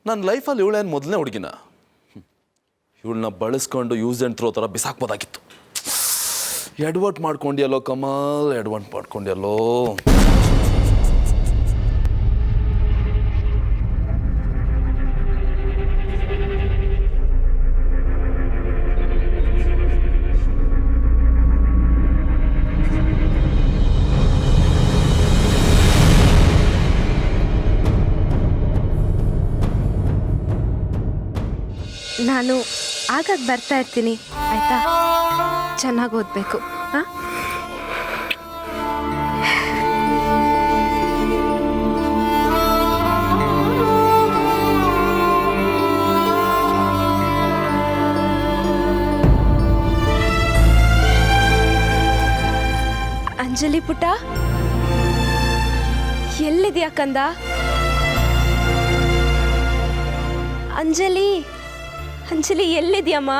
ನನ್ನ ಲೈಫಲ್ಲಿ ಇವಳೇನು ಮೊದಲನೇ ಹುಡುಗಿನ ಇವಳನ್ನ ಬಳಸ್ಕೊಂಡು ಯೂಸ್ ಆ್ಯಂಡ್ ಥ್ರೋ ಥರ ಬಿಸಾಕ್ಬೋದಾಗಿತ್ತು. ಎಡ್ವರ್ಟ್ ಮಾಡ್ಕೊಂಡ್ಯಲ್ಲೋ ಕಮಲ್, ಎಡ್ವರ್ಟ್ ಮಾಡ್ಕೊಂಡ್ಯಲ್ಲೋ. ನಾನು ಆಗಾಗ ಬರ್ತಾ ಇರ್ತೀನಿ ಆಯ್ತಾ? ಚೆನ್ನಾಗಿ ಓದಬೇಕು. ಹಾಂ, ಅಂಜಲಿ ಪುಟ್ಟ, ಎಲ್ಲಿದ್ಯಾ ಕಂದ? ಅಂಜಲಿ, ಅಂಜಲಿ ಎಲ್ಲಿದ್ಯಮ್ಮ?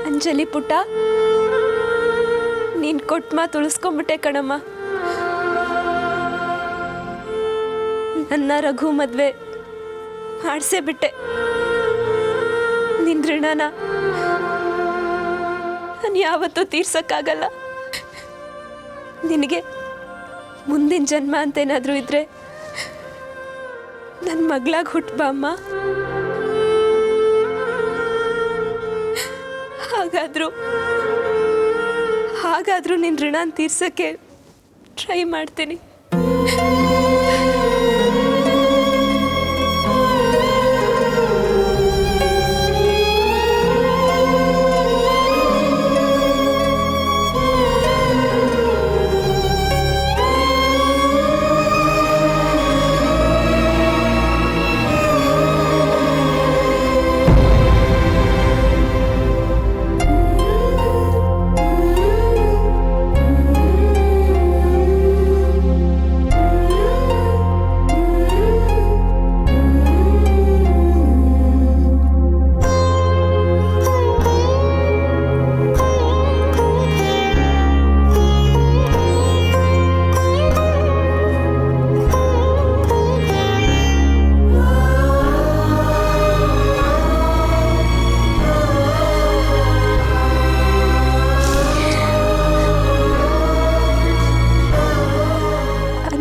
ಅಂಜಲಿ ಪುಟ್ಟ, ನೀನು ಕೊಟ್ಟು ಮಾತು ಉಳಿಸ್ಕೊಂಬಿಟ್ಟೆ ಕಣಮ್ಮ. ನನ್ನ ರಘು ಮದುವೆ ಮಾಡಿಸೇ ಬಿಟ್ಟೆ. ನಿನ್ನ ಋಣನ ನಾನು ಯಾವತ್ತೂ ತೀರ್ಸೋಕ್ಕಾಗಲ್ಲ. ನಿನಗೆ ಮುಂದಿನ ಜನ್ಮ ಅಂತೇನಾದರೂ ಇದ್ರೆ ನನ್ನ ಮಗಳಾಗಿ ಹುಟ್ಟಬಾ ಅಮ್ಮ. ಹಾಗಾದ್ರೂ ನಿನ್ನ ಋಣನ ತೀರ್ಸಕ್ಕೆ ಟ್ರೈ ಮಾಡ್ತೀನಿ.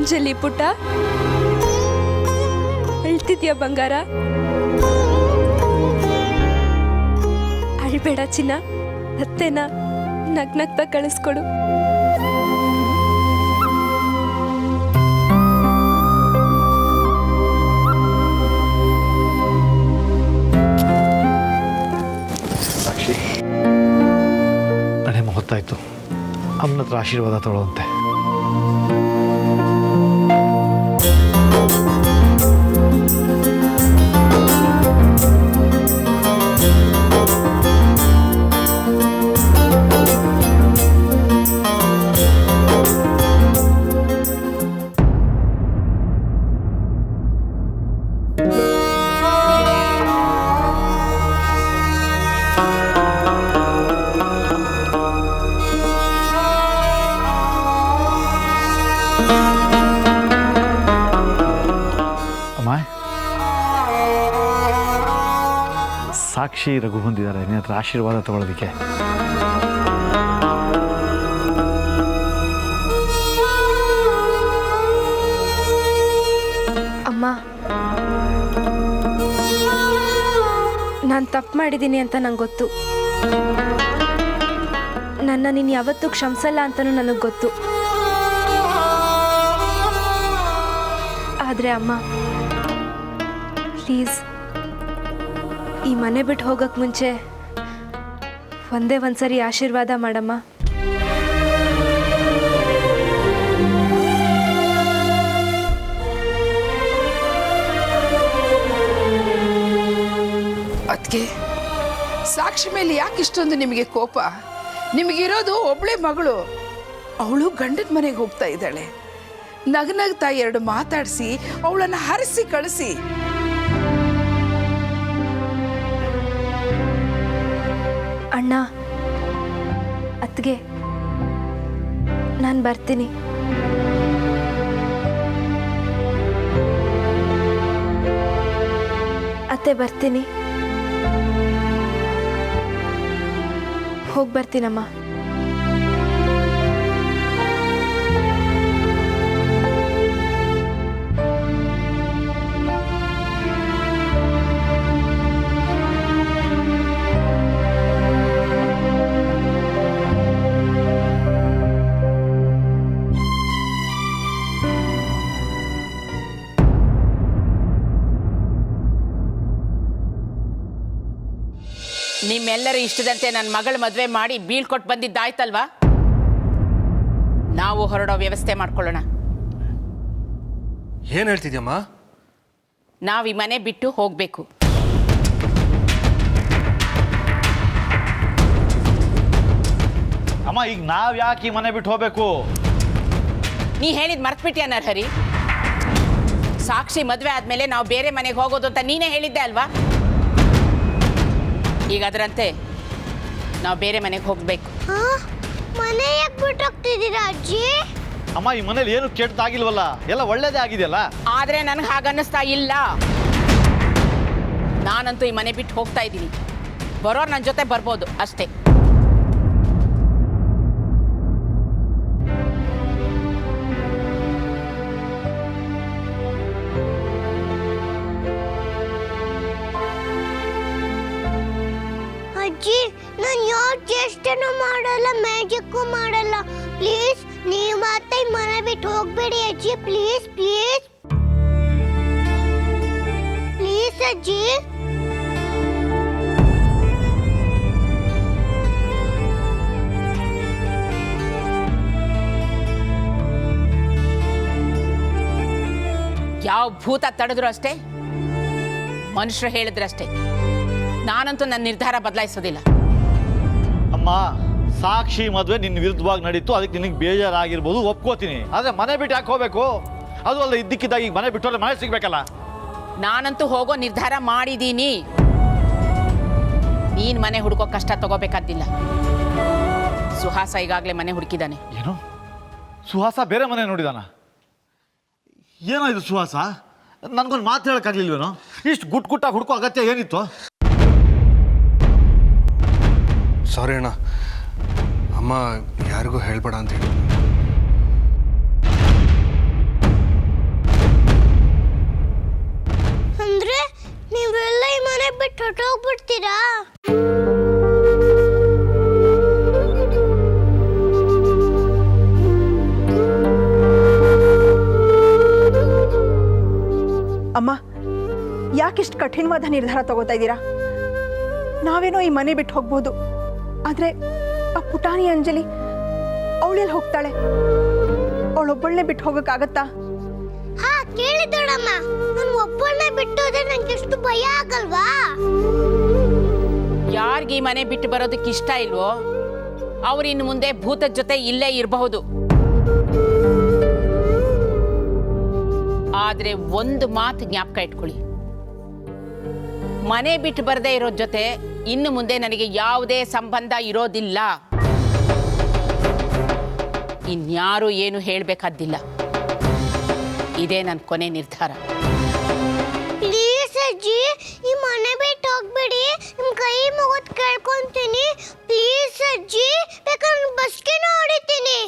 ಅಂಜಲಿ ಪುಟ್ಟ, ಅಳ್ತಿದ್ಯಾ ಬಂಗಾರ? ಅಳ್ಬೇಡ ಚಿನ್ನ, ಅತ್ತೆನ ನಗ್ನಗ್ತಾ ಕಳಿಸ್ಕೊಡು. ಸಾಕ್ಷಿ, ನನಗೆ ಹೊತ್ತಾಯ್ತು. ಅಮ್ಮನ ಹತ್ರ ಆಶೀರ್ವಾದ ತೊಗೊಳುವಂತೆ. ಸಾಕ್ಷಿ ರಘು ಬಂದಿದ್ದಾರೆ ನಿನ್ನ ಹತ್ರ ಆಶೀರ್ವಾದ ತಗೊಳ್ಳೋದಕ್ಕೆ. ಅಮ್ಮ, ನಾನು ತಪ್ಪು ಮಾಡಿದ್ದೀನಿ ಅಂತ ನಂಗೆ ಗೊತ್ತು. ನನ್ನ ನೀನು ಯಾವತ್ತೂ ಕ್ಷಮಿಸಲ್ಲ ಅಂತಲೂ ನನಗೆ ಗೊತ್ತು. ಆದರೆ ಅಮ್ಮ, ಪ್ಲೀಸ್ ಈ ಮನೆ ಬಿಟ್ಟು ಹೋಗಕ್ಕೆ ಮುಂಚೆ ಒಂದೇ ಒಂದ್ಸರಿ ಆಶೀರ್ವಾದ ಮಾಡಮ್ಮ. ಅದಕ್ಕೆ ಸಾಕ್ಷಿ ಮೇಲೆ ಯಾಕೆ ಇಷ್ಟೊಂದು ನಿಮಗೆ ಕೋಪ? ನಿಮಗಿರೋದು ಒಬ್ಳೆ ಮಗಳು, ಅವಳು ಗಂಡನ ಮನೆಗೆ ಹೋಗ್ತಾ ಇದ್ದಾಳೆ. ನಗನಗ್ತಾ ಎರಡು ಮಾತಾಡಿಸಿ ಅವಳನ್ನು ಹರಿಸಿ ಕಳಿಸಿ. ಅಣ್ಣ, ಅತ್ಗೆ, ನಾನು ಬರ್ತೀನಿ. ಅತ್ತೆ, ಬರ್ತೀನಿ. ಹೋಗಿ ಬರ್ತೀನಮ್ಮ. ನಿಮ್ಮೆಲ್ಲರ ಇಷ್ಟದಂತೆ ನನ್ನ ಮಗಳ ಮದುವೆ ಮಾಡಿ ಬೀಳ್ಕೊಟ್ಟು ಬಂದಿದ್ದಾಯ್ತಲ್ವಾ? ನಾವು ಹೊರಡೋ ವ್ಯವಸ್ಥೆ ಮಾಡ್ಕೊಳ್ಳೋಣ. ಏನು ಹೇಳ್ತಿದ್ಯಮ್ಮ? ನಾವು ಈ ಮನೆ ಬಿಟ್ಟು ಹೋಗಬೇಕು. ಅಮ್ಮ, ಈಗ ನಾವು ಯಾಕೆ ಈ ಮನೆ ಬಿಟ್ಟು ಹೋಗ್ಬೇಕು? ನೀ ಹೇಳಿದ್ ಮರ್ತ್ಬಿಟ್ಯಾ ನರಹರಿ? ಸಾಕ್ಷಿ ಮದುವೆ ಆದಮೇಲೆ ನಾವು ಬೇರೆ ಮನೆಗೆ ಹೋಗೋದು ಅಂತ ನೀನೇ ಹೇಳಿದ್ದೆ ಅಲ್ವಾ? ಈಗ ಅದರಂತೆ ನಾವು ಬೇರೆ ಮನೆಗೆ ಹೋಗ್ಬೇಕು. ಮನೆ ಯಾಕೆ ಬಿಟ್ಟು ಹೋಗ್ತಿದ್ದೀರಾ ಅಜ್ಜಿ? ಅಮ್ಮ, ಈ ಮನೇಲಿ ಏನು ಕೆಟ್ಟದಾಗಿಲ್ವಲ್ಲ, ಎಲ್ಲ ಒಳ್ಳೇದೇ ಆಗಿದೆಯಲ್ಲ. ಆದರೆ ನನಗೆ ಹಾಗನ್ನಿಸ್ತಾ ಇಲ್ಲ. ನಾನಂತೂ ಈ ಮನೆ ಬಿಟ್ಟು ಹೋಗ್ತಾ ಇದ್ದೀನಿ. ಬರೋರು ನನ್ನ ಜೊತೆ ಬರ್ಬೋದು ಅಷ್ಟೇ. ಅಜ್ಜಿ, ನಾನು ಯಾವ ಚೇಷ್ಟೆನೂ ಮಾಡಲ್ಲ, ಮ್ಯಾಜಿಕ್ಕೂ ಮಾಡಲ್ಲ. ಪ್ಲೀಸ್ ನೀವು ಮತ್ತೆ ಈ ಮನೆ ಬಿಟ್ಟು ಹೋಗ್ಬೇಡಿ ಅಜ್ಜಿ. ಪ್ಲೀಸ್ ಪ್ಲೀಸ್ ಪ್ಲೀಸ್ ಅಜ್ಜಿ. ಯಾವ ಭೂತ ತಡೆದ್ರು ಅಷ್ಟೇ, ಮನುಷ್ಯರು ಹೇಳಿದ್ರಷ್ಟೇ. ನಾನಂತೂ ನನ್ನ ನಿರ್ಧಾರ ಬದಲಾಯಿಸೋದಿಲ್ಲ. ಅಮ್ಮ, ಸಾಕ್ಷಿ ಮದುವೆ ನಿನ್ನ ವಿರುದ್ಧವಾಗಿ ನಡೀತು, ಅದಕ್ಕೆ ನಿನಗೆ ಬೇಜಾರಾಗಿರ್ಬೋದು, ಒಪ್ಕೋತೀನಿ. ಆದರೆ ಮನೆ ಬಿಟ್ಟು ಯಾಕೆ ಹೋಗ್ಬೇಕು? ಅದು ಅಲ್ಲ, ಇದ್ದಕ್ಕಿದ್ದಾಗ ಈಗ ಮನೆ ಬಿಟ್ಟೋದ್ರೆ ಮನೆ ಸಿಗ್ಬೇಕಲ್ಲ. ನಾನಂತೂ ಹೋಗೋ ನಿರ್ಧಾರ ಮಾಡಿದ್ದೀನಿ. ನೀನು ಮನೆ ಹುಡುಕೋ ಕಷ್ಟ ತಗೋಬೇಕಾದಿಲ್ಲ. ಸುಹಾಸ ಈಗಾಗಲೇ ಮನೆ ಹುಡುಕಿದ್ದಾನೆ. ಏನು? ಸುಹಾಸ ಬೇರೆ ಮನೆ ನೋಡಿದಾನ? ಏನೋ ಇದು ಸುಹಾಸ, ನನಗೊಂದು ಮಾತು ಹೇಳೋಕ್ಕಾಗಲಿಲ್ವೇನೋ? ಇಷ್ಟು ಗುಟ್ಟಾಗಿ ಹುಡುಕೋ ಅಗತ್ಯ ಏನಿತ್ತು? ಸಾರಿ ಅಣ್ಣ, ಅಮ್ಮ ಯಾರಿಗೂ ಹೇಳ್ಬೇಡ ಅಂತ ಹೇಳಿ. ಅಂದ್ರೆ ನೀವೆಲ್ಲ ಈ ಮನೆ ಬಿಟ್ಟು ಹೊರಟೋಗ್ಬಿಡ್ತೀರಾ? ಅಮ್ಮ, ಯಾಕಿಷ್ಟು ಕಠಿಣವಾದ ನಿರ್ಧಾರ ತಗೋತಾ ಇದ್ದೀರಾ? ನಾವೇನೋ ಈ ಮನೆ ಬಿಟ್ಟು ಹೋಗ್ಬೋದು, ಆದರೆ ಆ ಪುಟಾಣಿ ಅಂಜಲಿ ಅವಳೆಲ್ಲಿ ಹೋಗ್ತಾಳೆ? ಅವಳೊಬ್ಬಳನ್ನೇ ಬಿಟ್ಟು ಹೋಗೋಕ್ಕಾಗತ್ತಾ? ಹಾ, ಕೇಳಿದಳಮ್ಮ. ನಾನು ಒಬ್ಬಳನ್ನೇ ಬಿಟ್ಟು ಹೋದ್ರೆ ನಂಗೆ ಎಷ್ಟು ಭಯ ಆಗಲ್ವಾ? ಯಾರಿಗೆ ಈ ಮನೆ ಬಿಟ್ಟು ಬರೋದಕ್ಕೆ ಇಷ್ಟ ಇಲ್ವೋ ಅವ್ರು ಇನ್ನು ಮುಂದೆ ಭೂತದ ಜೊತೆ ಇಲ್ಲೇ ಇರಬಹುದು. ಆದ್ರೆ ಒಂದು ಮಾತು ಜ್ಞಾಪಕ ಇಟ್ಕೊಳ್ಳಿ, ಮನೆ ಬಿಟ್ಟು ಬರದೇ ಇರೋ ಜೊತೆ ಇನ್ನು ಮುಂದೆ ನನಗೆ ಯಾವುದೇ ಸಂಬಂಧ ಇರೋದಿಲ್ಲ. ಇನ್ಯಾರು ಏನು ಹೇಳಬೇಕಾದಿಲ್ಲ. ಇದೇ ನನ್ನ ಕೊನೆ ನಿರ್ಧಾರ. ಪ್ಲೀಸ್ ಅಜ್ಜಿ, ಈ ಮನೆ ಬಿಟ್ಟು ಹೋಗ್ಬೇಡಿ. ನಿಮ್ ಕೈ ಮುಗಿದು ಕೇಳ್ಕೊಂತೀನಿ. ಪ್ಲೀಸ್ ಅಜ್ಜಿ, ಬೇಕಾದ್ರೆ ಬಸ್ಗೆ ಹೊಡಿತೀನಿ.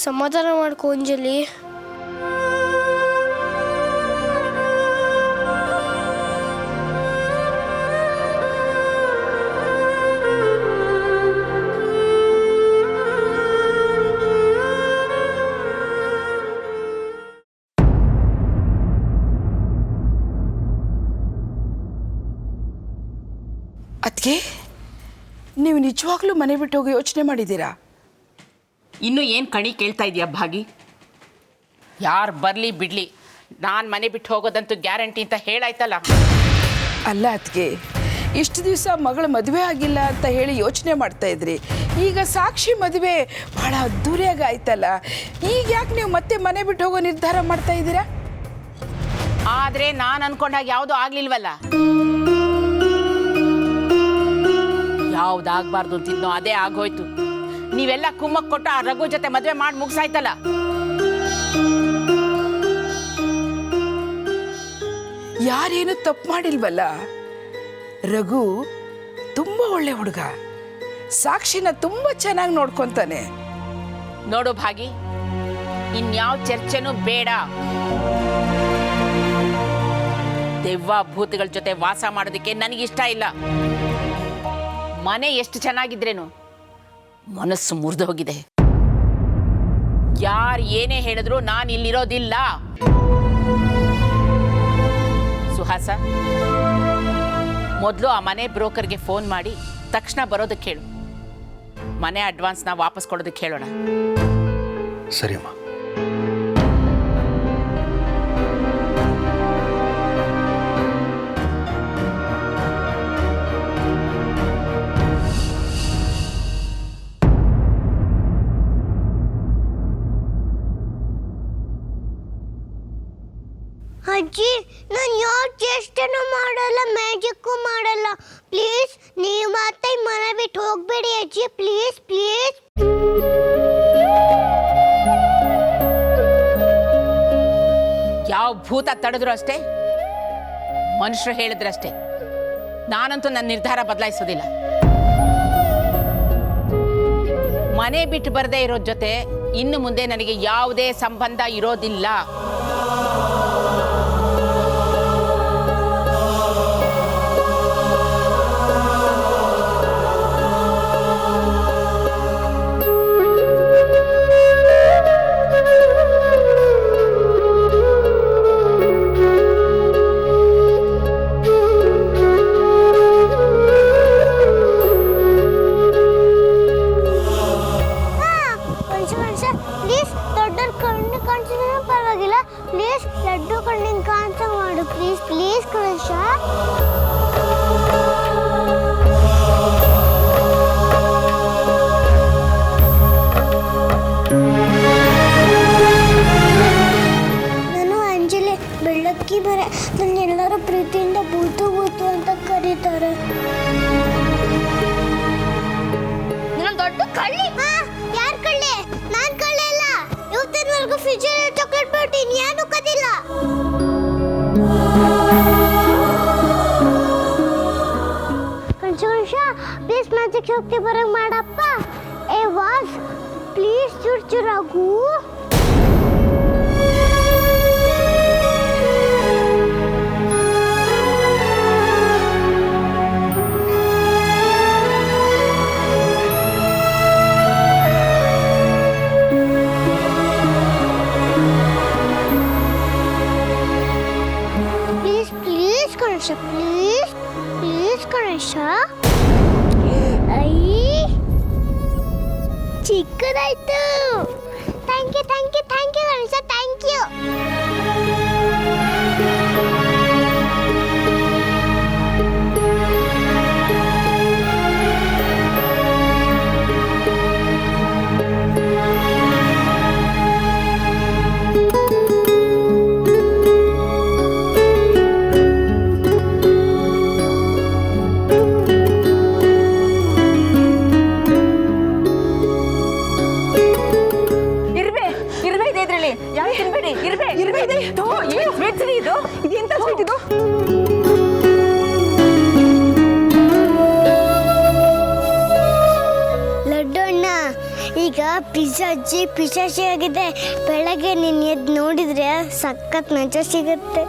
ಸಮಾಧಾನ ಮಾಡ್ಕೊ ಅಂಜಲಿ. ಅದಕ್ಕೆ ನೀವು ನಿಜವಾಗ್ಲೂ ಮನೆ ಬಿಟ್ಟು ಹೋಗಿ ಯೋಚನೆ ಮಾಡಿದ್ದೀರಾ? ಇನ್ನು ಏನು ಕಣಿ ಕೇಳ್ತಾ ಇದೀಯ ಭಾಗಿ? ಯಾರು ಬರಲಿ ಬಿಡಲಿ, ನಾನು ಮನೆ ಬಿಟ್ಟು ಹೋಗೋದಂತೂ ಗ್ಯಾರಂಟಿ ಅಂತ ಹೇಳಾಯ್ತಲ್ಲ. ಅಲ್ಲ ಅದಕ್ಕೆ ಇಷ್ಟು ದಿವಸ ಮಗಳ ಮದುವೆ ಆಗಿಲ್ಲ ಅಂತ ಹೇಳಿ ಯೋಚನೆ ಮಾಡ್ತಾ ಇದ್ರಿ. ಈಗ ಸಾಕ್ಷಿ ಮದುವೆ ಭಾಳ ಅದ್ದೂರಿಯಾಗಿ ಆಯ್ತಲ್ಲ, ಈಗ ಯಾಕೆ ನೀವು ಮತ್ತೆ ಮನೆ ಬಿಟ್ಟು ಹೋಗೋ ನಿರ್ಧಾರ ಮಾಡ್ತಾ ಇದ್ದೀರಾ? ಆದರೆ ನಾನು ಅನ್ಕೊಂಡಾಗ ಯಾವುದೂ ಆಗ್ಲಿಲ್ವಲ್ಲ. ಯಾವ್ದಾಗಬಾರ್ದು ಅಂತಿದ್ನೋ ಅದೇ ಆಗೋಯ್ತು. ನೀವೆಲ್ಲ ಕುಮ್ಮಕ್ ಕೊಟ್ಟು ಆ ರಘು ಜೊತೆ ಮದುವೆ ಮಾಡಿ ಮುಗಿಸಾಯ್ತಲ್ಲ. ಯಾರೇನು ತಪ್ಪು ಮಾಡಿಲ್ವಲ್ಲ. ರಘು ತುಂಬ ಒಳ್ಳೆ ಹುಡುಗ, ಸಾಕ್ಷಿನ ತುಂಬ ಚೆನ್ನಾಗಿ ನೋಡ್ಕೊತಾನೆ. ನೋಡು ಭಾಗಿ, ಇನ್ಯಾವ ಚರ್ಚೆನೂ ಬೇಡ. ದೆವ್ವ ಭೂತಗಳ ಜೊತೆ ವಾಸ ಮಾಡೋದಕ್ಕೆ ನನಗಿಷ್ಟ ಇಲ್ಲ. ಮನೆ ಎಷ್ಟು ಚೆನ್ನಾಗಿದ್ರೇನು ಮನಸ್ಸು ಮುರಿದು ಹೋಗಿದೆ. ಯಾರು ಏನೇ ಹೇಳಿದ್ರು ನಾನು ಇಲ್ಲಿರೋದಿಲ್ಲ. ಸುಹಾಸ, ಮೊದಲು ಆ ಮನೆ ಬ್ರೋಕರ್ಗೆ ಫೋನ್ ಮಾಡಿ ತಕ್ಷಣ ಬರೋದಕ್ಕೆ ಹೇಳು. ಮನೆ ಅಡ್ವಾನ್ಸ್ನ ವಾಪಸ್ ಕೊಡೋದಕ್ಕೆ ಹೇಳೋಣ. ಸರಿ ಅಮ್ಮ. ಅಜ್ಜಿ, ನಾನು ಯಾವ ಚೇಷ್ಟೆನೂ ಮಾಡಲ್ಲ, ಮ್ಯಾಜಿಕ್ಕೂ ಮಾಡಲ್ಲ. ಪ್ಲೀಸ್ ನೀವು ಮತ್ತೆ ಮನೆ ಬಿಟ್ಟು ಹೋಗ್ಬೇಡಿ ಅಜ್ಜಿ, ಪ್ಲೀಸ್ ಪ್ಲೀಸ್. ಯಾವ ಭೂತ ತಡೆದ್ರು ಅಷ್ಟೇ, ಮನುಷ್ಯರು ಹೇಳಿದ್ರಷ್ಟೇ. ನಾನಂತೂ ನನ್ನ ನಿರ್ಧಾರ ಬದಲಾಯಿಸೋದಿಲ್ಲ. ಮನೆ ಬಿಟ್ಟು ಬರದೇ ಇರೋ ಜೊತೆ ಇನ್ನು ಮುಂದೆ ನನಗೆ ಯಾವುದೇ ಸಂಬಂಧ ಇರೋದಿಲ್ಲ. ಪ್ಲೀಸ್ ದೊಡ್ಡವ್ರ ಕಣ್ಣು ಕಾಣಿಸಿದ್ರೆ ಪರವಾಗಿಲ್ಲ, ಪ್ಲೀಸ್ ಲಡ್ಡು ಕಣ್ಣಿನ ಕಾಣಿಸ ಮಾಡು, ಪ್ಲೀಸ್ ಪ್ಲೀಸ್ ಗಣೇಶ. ನಾನು ಅಂಜಲಿ ಬೆಳ್ಳಕ್ಕಿ ಬರೆ, ನನ್ನೆಲ್ಲರೂ ಪ್ರೀತಿಯಿಂದ ಬೂತು ಬೂತು ಅಂತ ಕರೀತಾರೆ. ದೊಡ್ಡ ಕಳ್ಳಿ. ಯಾರು ಕಳ್ಳಿ? ನಾನ್ ಕಳ್ಳಿ ಅಲ್ಲ. ಇವತ್ತಿನವರೆಗೂ ಫ್ರಿಜ್ಜಲ್ಲಿ ಚಾಕ್ಲೇಟ್ ಬಿಟ್ಟಿನಿ, ಏನು ಕದಿಲ್ಲ. ಕಣ್ಸ ಪ್ಲೀಸ್ ಮ್ಯಾಜಿಕ್ ಶಕ್ತಿ ಬರಂಗ್ ಮಾಡಪ್ಪ. ಏ ವಾಸ್ ಪ್ಲೀಸ್ ಚುರ್ಚುರಾಗು. Please please Ganesha. ಅಯ್ಯ ಚಿಕ್ಕದಾಯ್ತು. Thank you thank you thank you Ganesha, thank you. Laddu ಅಣ್ಣ, ಈಗ ಪ್ಲೀಸ್ ಅಜ್ಜಿ ಪಿಶಾಚಿ ಆಗಿದೆ. ಬೆಳಗ್ಗೆ ನೀನು ಎದ್ದು ನೋಡಿದ್ರೆ ಸಖತ್ ಮಜಾ ಸಿಗುತ್ತೆ.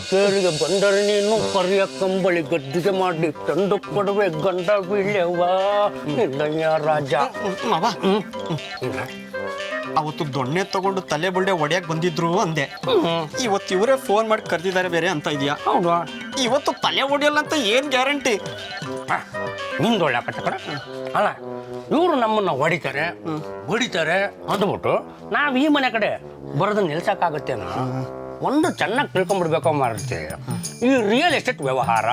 ಕೇರಿಗೆ ಬಂದರೆ ನೀನು ಕರಿಯ ಕಂಬಳಿ ಗದ್ದಿಗೆ ಮಾಡಿ ತಂದು ಕೊಡುವೆ ಗಂಡ ಬೀಳ್ಯವ್ವ ನಿಲ್ಲಯ್ಯ ರಾಜ. ಮಾವ ಅವತ್ತು ದೊಣ್ಣೆ ತಗೊಂಡು ತಲೆ ಬುಲ್ಡೆ ಒಡೆಯಕ್ ಬಂದಿದ್ರು ಅಂದೆ. ಇವತ್ತು ಇವರೇ ಫೋನ್ ಮಾಡಿ ಕರೆದಿದ್ದಾರೆ ಬೇರೆ ಅಂತ ಇದೆಯಾ? ಹೌದು, ಇವತ್ತು ತಲೆ ಒಡೆಯಲ್ಲ ಅಂತ ಏನ್ ಗ್ಯಾರಂಟಿ? ನಿಂದು ಒಳ್ಳೆ ಕಟ್ಟ ಅಲ್ಲ, ಇವರು ನಮ್ಮನ್ನ ಹೊಡಿತಾರೆ ಅಂದ್ಬಿಟ್ಟು ನಾವ್ ಈ ಮನೆ ಕಡೆ ಬರೋದನ್ನ ನಿಲ್ಸಕ್ಕಾಗತ್ತೇನ? ಒಂದು ಚೆನ್ನಾಗಿ ತಿಳ್ಕೊಂಡ್ಬಿಡ್ಬೇಕು ಮಾರುತ್ತೆ. ಈ ರಿಯಲ್ ಎಸ್ಟೇಟ್ ವ್ಯವಹಾರ,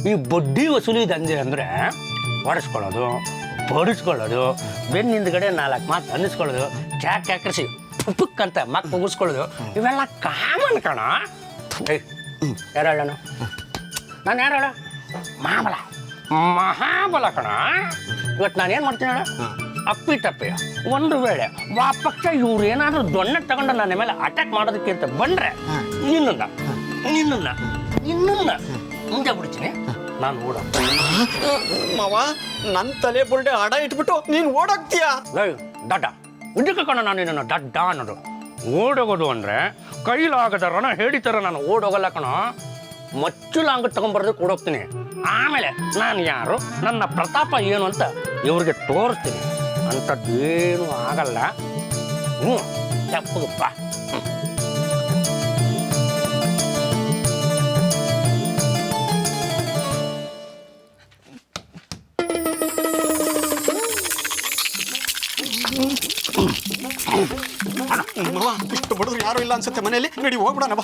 ಈ ಬಡ್ಡಿ ವಸೂಲಿ ದಂಧೆ ಅಂದ್ರೆ ಹೊಡೆಸ್ಕೊಳ್ಳೋದು, ಬಡಿಸ್ಕೊಳ್ಳೋದು, ಬೆನ್ನಿಂದಗಡೆ 4 ಮಾತು ಅನ್ನಿಸ್ಕೊಳ್ಳೋದು, ಕ್ಯಾಕರಿಸಿ ಪುಕ್ ಅಂತ ಮಕ್ ಮುಗಿಸ್ಕೊಳ್ಳೋದು, ಇವೆಲ್ಲ ಕಾಮನ್ ಕಣ. ಯಾರು ಹೇಳೋಣ? ನಾನು ಯಾರು ಹೇಳ? ಮಹಾಬಲ ಕಣ. ಇವತ್ತು ನಾನು ಏನು ಮಾಡ್ತೀನಿ ಹೇಳ? ಅಪ್ಪಿತಪ್ಪಿ ಒಂದು ವೇಳೆ ವಾಪಕ್ಷ ಇವ್ರು ಏನಾದರೂ ದೊಣ್ಣೆ ತಗೊಂಡು ನನ್ನ ಮೇಲೆ ಅಟ್ಯಾಕ್ ಮಾಡೋದಕ್ಕೆ ಅಂತ ಬಂದ್ರೆ ನಿನ್ನ ಮುಂದೆ ಬಿಡ್ತೀನಿ ನಾನು ಓಡ. ಮಾವ ನನ್ನ ತಲೆ ಬುಲ್ಡೆ ಅಡ ಇಟ್ಬಿಟ್ಟು ನೀನು ಓಡಾಕ್ತೀಯಾ? ದಡ್ಡ ಇದಕ್ಕೆ ಕಣ ನಾನು ನಿನ್ನ ದಡ್ಡ ಅನ್ನೋದು. ಓಡೋಗೋದು ಅಂದ್ರೆ ಕೈಲಾಗದ ರಣ ಹೇಳಿತರ ನಾನು ಓಡೋಗಲ್ಲ ಕಣ. ಮಚ್ಚುಲಾಂಗ ತಗೊಂಡ್ಬರೋದಕ್ಕೆ ಓಡೋಗ್ತೀನಿ. ಆಮೇಲೆ ನಾನು ಯಾರು, ನನ್ನ ಪ್ರತಾಪ ಏನು ಅಂತ ಇವ್ರಿಗೆ ತೋರಿಸ್ತೀನಿ. ಅಂಥದ್ದೇನು ಆಗಲ್ಲ. ತಪ್ಪು ಬಾ. ಮಾವ ಇಷ್ಟು ಬಡದ್ರು ಯಾರು ಇಲ್ಲ ಅನ್ಸುತ್ತೆ ಮನೆಯಲ್ಲಿ. ನಡಿ ಹೋಗ್ಬಿಡೋಣ ಬಾ.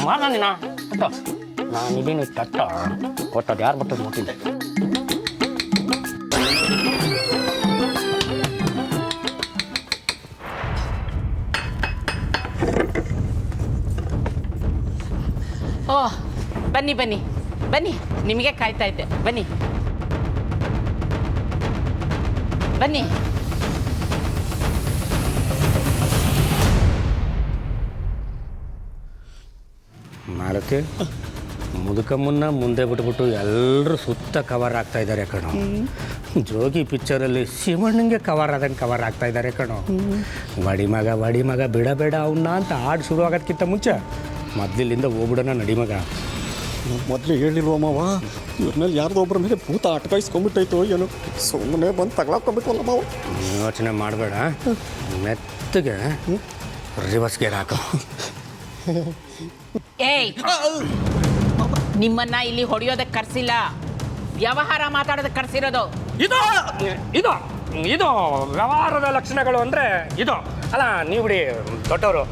ಮಾದಿನ ನಾನು ಇದೇನು ತಟ್ಟ ಕೊಟ್ಟದ್ದು ಯಾರು ಬರ್ತದೆ ನೋಡ್ತಿದ್ದೆ. ಓಹ್, ಬನ್ನಿ ನಿಮಗೆ ಕಾಯ್ತಾ ಇದ್ದೆ. ಬನ್ನಿ ಮಾಲತಿ, ಮುದುಕಮ್ಮನ್ನ ಮುಂದೆ ಬಿಟ್ಬಿಟ್ಟು ಎಲ್ಲರೂ ಸುತ್ತ ಕವರ್ ಆಗ್ತಾ ಇದ್ದಾರೆ ಕಣೋ. ಜೋಗಿ ಪಿಕ್ಚರಲ್ಲಿ ಶಿವಣ್ಣಂಗೆ ಕವರ್ ಆದಂಗೆ ಕವರ್ ಆಗ್ತಾ ಇದ್ದಾರೆ ಕಣೋ. ವಡಿ ಮಗ ಬಿಡಬೇಡ ಅವನ್ನ ಅಂತ ಹಾಡು ಶುರುವಾಗೋದಕ್ಕಿಂತ ಮುಂಚೆ ಮೊದಲಿಂದ ಹೋಗ್ಬಿಡೋಣ ನಡಿ ಮಗ. ಮೊದಲು ಹೇಳಿಲ್ವ ಮಾವ, ಇವ್ರ ಮೇಲೆ ಯಾರ್ದೋ ಒಬ್ಬರ ಮೇಲೆ ಭೂತ ಅಟಕಾಯಿಸ್ಕೊಂಡ್ಬಿಟ್ಟೈತೋ ಏನೋ. ಸುಮ್ಮನೆ ಬಂದು ತಗೊಳಕ್ಕೋಬೇಕಲ್ಲ ಮಾವ. ಯೋಚನೆ ಮಾಡಬೇಡ, ಮೆತ್ತಗೆ ರಿವರ್ಸ್ ಗೇರ್ ಹಾಕೋ. ಏಯ್, ನಿಮ್ಮನ್ನ ಇಲ್ಲಿ ಹೊಡೆಯೋದಕ್ಕೆ ಕರ್ಸಿಲ್ಲ, ವ್ಯವಹಾರ ಮಾತಾಡೋದಕ್ಕೆ ಕರ್ಸಿರೋದು. ಇದು ವ್ಯವಹಾರದ ಲಕ್ಷಣಗಳು ಅಂದರೆ ಇದು ಅಲ್ಲ. ನೀವು ಬಿಡಿ ದೊಡ್ಡವರು,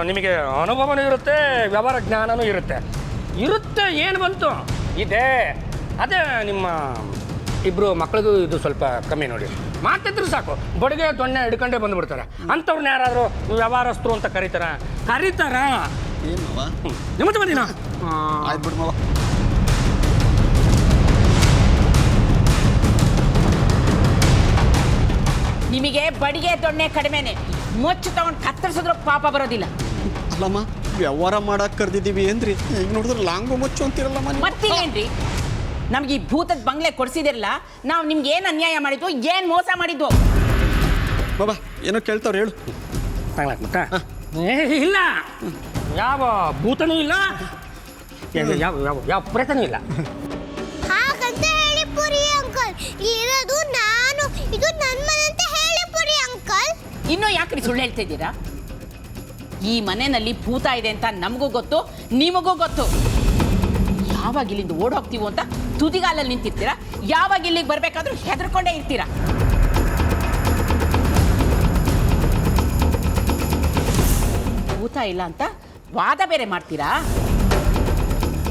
ನಿಮಗೆ ಅನುಭವನೂ ಇರುತ್ತೆ, ವ್ಯವಹಾರ ಜ್ಞಾನನೂ ಇರುತ್ತೆ. ಏನು ಬಂತು ಇದೆ. ಅದೇ ನಿಮ್ಮ ಇಬ್ಬರು ಮಕ್ಕಳಿಗೂ ಇದು ಸ್ವಲ್ಪ ಕಮ್ಮಿ ನೋಡಿ. ಮಾತಿದ್ರು ಸಾಕು, ಬಡಿಗೆ ದೊಣ್ಣೆ ಹಿಡ್ಕೊಂಡೇ ಬಂದುಬಿಡ್ತಾರೆ. ಅಂಥವ್ರನ್ನ ಯಾರಾದರೂ ವ್ಯವಹಾರಸ್ಥರು ಅಂತ ಕರೀತಾರ? ಏನು ಮಾವ? ನಿಮ್ಮದು ಬಂದಿನ ಆಯ್ತು ಬಿಡು ಮಾವ. ನಿಮಗೆ ಬಡಿಗೆ ದೊಣ್ಣೆ ಕಡಿಮೆನೆ, ಮೊಚ್ಚು ತಗೊಂಡು ಕತ್ತರಿಸಿದ್ರು ಪಾಪ ಬರೋದಿಲ್ಲ. ಅಲ್ಲಮ್ಮ, ವ್ಯವಹಾರ ಮಾಡಕ್ಕೆ ಕರೆದಿದ್ದೀವಿ ಏನ್ರಿ? ಈಗ ನೋಡಿದ್ರೆ ಲಾಂಗು ಮುಚ್ಚು ಅಂತಿರಲ್ಲಮ್ಮ. ಮತ್ತೇನ್ರಿ, ನಮ್ಗೆ ಈ ಭೂತದ ಬಂಗ್ಲೆ ಕೊಡಿಸಿದಿರಲ್ಲ, ನಾವು ನಿಮ್ಗೆ ಏನು ಅನ್ಯಾಯ ಮಾಡಿದ್ವು, ಏನು ಮೋಸ ಮಾಡಿದ್ವು? ಬಾಬಾ ಏನೋ ಕೇಳ್ತಾವ್ರು, ಹೇಳು. ಇಲ್ಲ, ಯಾವ ಭೂತನೂ ಇಲ್ಲ, ಯಾವ ಪ್ರೇತನೂ ಇಲ್ಲ. ಹಾಗಂತ ಹೇಳಿ ಪುರಿ ಅಂಕಲ್, ಇರೋದು ನಾನು, ಇದು ನನ್ನ ಮನೆ ಅಂತ ಹೇಳಿ ಪುರಿ ಅಂಕಲ್. ಇನ್ನೂ ಯಾಕ್ರಿ ಸುಳ್ಳು ಹೇಳ್ತಾ ಇದ್ದೀರಾ? ಈ ಮನೆಯಲ್ಲಿ ಭೂತ ಇದೆ ಅಂತ ನಮಗೂ ಗೊತ್ತು, ನಿಮಗೂ ಗೊತ್ತು. ಯಾವಾಗ ಇಲ್ಲಿಂದ ಓಡೋಗ್ತೀವೋ ಅಂತ ತುದಿಗಾಲಲ್ಲಿ ನಿಂತಿರ್ತೀರಾ, ಯಾವಾಗ ಇಲ್ಲಿಗೆ ಬರ್ಬೇಕಾದ್ರೂ ಹೆದರ್ಕೊಂಡೇ ಇರ್ತೀರಾ. ಭೂತ ಇಲ್ಲ ಅಂತ ವಾದ ಬೇರೆ ಮಾಡ್ತೀರಾ?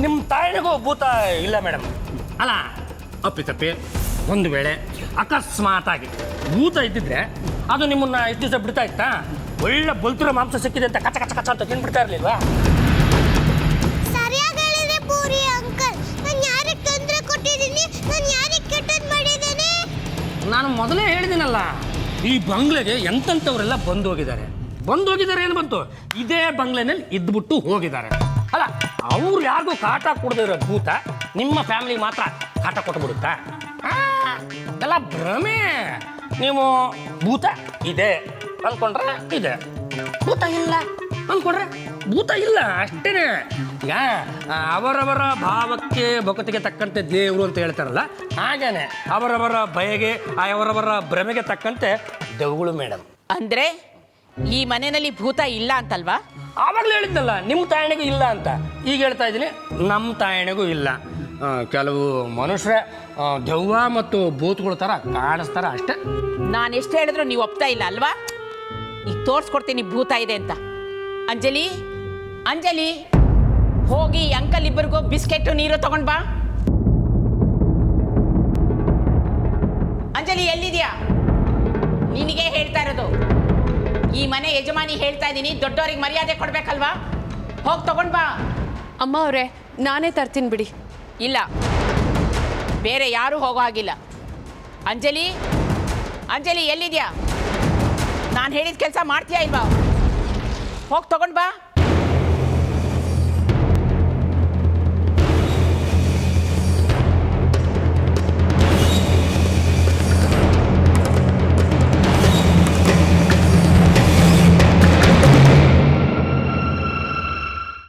ನಿಮ್ಮ ತಾಯಿನಿಗೂ ಭೂತ ಇಲ್ಲ ಮೇಡಮ್. ಅಲ್ಲ, ಅಪ್ಪಿತಪ್ಪಿ ಒಂದು ವೇಳೆ ಅಕಸ್ಮಾತಾಗಿ ಭೂತ ಇದ್ದಿದ್ರೆ ಅದು ನಿಮ್ಮನ್ನ ಇಷ್ಟು ದಿವಸ ಬಿಡ್ತಾ ಇತ್ತಾ? ಒಳ್ಳೆ ಬಲ್ತಿರೋ ಮಾಂಸ ಸಿಕ್ಕಿದೆ ಅಂತ ಕಚ ಕಚ ಕಚ ಅಂತ ತಿನ್ಬಿಡ್ತಾ ಇರ್ಲಿಲ್ವಾ? ಸರಿಯಾಗಿ ಹೇಳಿದ್ರೆ ಪೂರಿ ಅಂಕಲ್. ನಾನು ಯಾರಿಗೆ ತೊಂದರೆ ಕೊಟ್ಟಿದ್ದೀನಿ? ನಾನು ಯಾರಿಗೆ ಕೆಟ್ಟದ್ದು ಮಾಡಿದ್ದೇನೆ? ನಾನು ಮೊದಲೇ ಹೇಳಿದ್ದೀನಲ್ಲ, ಈ ಬಂಗ್ಲೆಗೆ ಎಂತೆಂಥವರೆಲ್ಲ ಬಂದೋಗಿದ್ದಾರೆ ಏನು ಬಂತು, ಇದೇ ಬಂಗ್ಲೆನಲ್ಲಿ ಇದ್ಬಿಟ್ಟು ಹೋಗಿದ್ದಾರೆ. ಅಲ್ಲ, ಅವ್ರು ಯಾರಿಗೂ ಕಾಟ ಕೊಡದೇ ಇರೋ ಭೂತ ನಿಮ್ಮ ಫ್ಯಾಮಿಲಿಗೆ ಮಾತ್ರ ಕಾಟ ಕೊಟ್ಬಿಡುತ್ತಾ? ಎಲ್ಲ ಭ್ರಮೆ. ನೀವು ಭೂತ ಇದೆ ಅಂದ್ಕೊಂಡ್ರೆ ಇದೆ, ಭೂತ ಇಲ್ಲ ಅಂದ್ಕೊಂಡ್ರೆ ಭೂತ ಇಲ್ಲ, ಅಷ್ಟೇನೆ. ಈಗ ಅವರವರ ಭಾವಕ್ಕೆ ಭಕ್ತಿಗೆ ತಕ್ಕಂತೆ ದೇವರು ಅಂತ ಹೇಳ್ತಾರಲ್ಲ, ಹಾಗೇನೆ ಅವರವರ ಭಯಗೆ ಅವರವರ ಭ್ರಮೆಗೆ ತಕ್ಕಂತೆ ದೆವ್ವಗಳು ಮೇಡಮ್. ಅಂದ್ರೆ ಈ ಮನೆಯಲ್ಲಿ ಭೂತ ಇಲ್ಲ ಅಂತಲ್ವಾ? ಆವಾಗಲೇ ಹೇಳಿದ್ನಲ್ಲ, ನಿಮ್ಮ ತಾಯಣೆಗೂ ಇಲ್ಲ ಅಂತ. ಈಗ ಹೇಳ್ತಾ ಇದ್ದೀನಿ, ನಮ್ಮ ತಾಯಣೆಗೂ ಇಲ್ಲ. ಕೆಲವು ಮನುಷ್ಯರೇ ದೆವ್ವ ಮತ್ತು ಭೂತಗಳ ಥರ ಕಾಣಿಸ್ತಾರ ಅಷ್ಟೇ. ನಾನು ಎಷ್ಟು ಹೇಳಿದ್ರು ನೀವು ಒಪ್ತಾ ಇಲ್ಲ ಅಲ್ವಾ? ಈಗ ತೋರಿಸ್ಕೊಡ್ತೀನಿ ಭೂತ ಇದೆ ಅಂತ. ಅಂಜಲಿ, ಅಂಜಲಿ, ಹೋಗಿ ಅಂಕಲ್ ಇಬ್ಬರಿಗೂ ಬಿಸ್ಕೆಟ್ ನೀರು ತಗೊಂಡ್ ಬಾ. ಅಂಜಲಿ ಎಲ್ಲಿದ್ಯಾ? ನಿನಗೆ ಹೇಳ್ತಾ ಇರೋದು. ಈ ಮನೆ ಯಜಮಾನಿ ಹೇಳ್ತಾ ಇದ್ದೀನಿ, ದೊಡ್ಡವರಿಗೆ ಮರ್ಯಾದೆ ಕೊಡ್ಬೇಕಲ್ವಾ? ಹೋಗಿ ತಗೊಂಡ್ ಬಾ. ಅಮ್ಮ ಅವರೇ, ನಾನೇ ತರ್ತೀನಿ ಬಿಡಿ. ಇಲ್ಲ, ಬೇರೆ ಯಾರೂ ಹೋಗೋ ಹಾಗಿಲ್ಲ. ಅಂಜಲಿ, ಅಂಜಲಿ ಎಲ್ಲಿದ್ಯಾ? ನಾನು ಹೇಳಿದ ಕೆಲಸ ಮಾಡ್ತೀಯಾ ಇಲ್ವಾ? ಹೋಗಿ ತಗೊಂಡ್ ಬಾ.